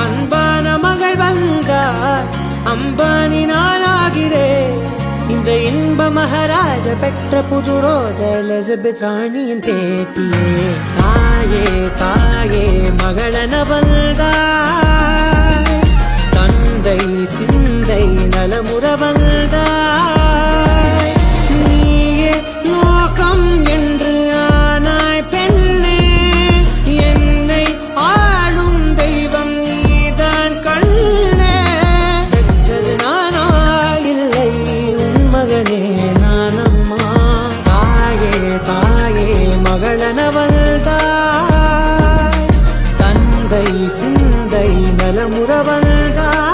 அன்பான மகள் வந்தார், அம்பானி நானாகிறேன். இந்த இன்ப மகாராஜ பெற்ற புது ரோஜ எலிசபெத் ராணியின் பேத்தியே. தாயே தாயே மகளன வந்தாய், தந்தை சிந்தை நலமுற வந்தாய். நீயே லோகம் என்று ஆனாய் பெண்ணே, என்னை ஆளும் தெய்வம் நீதான் கண்ணே. பெற்றது நானா இல்லை உன் மகனே நானம்மா. தாயே தாயே மகளன வந்தாய், தந்தை சிந்தை நலமுற வந்தாய்.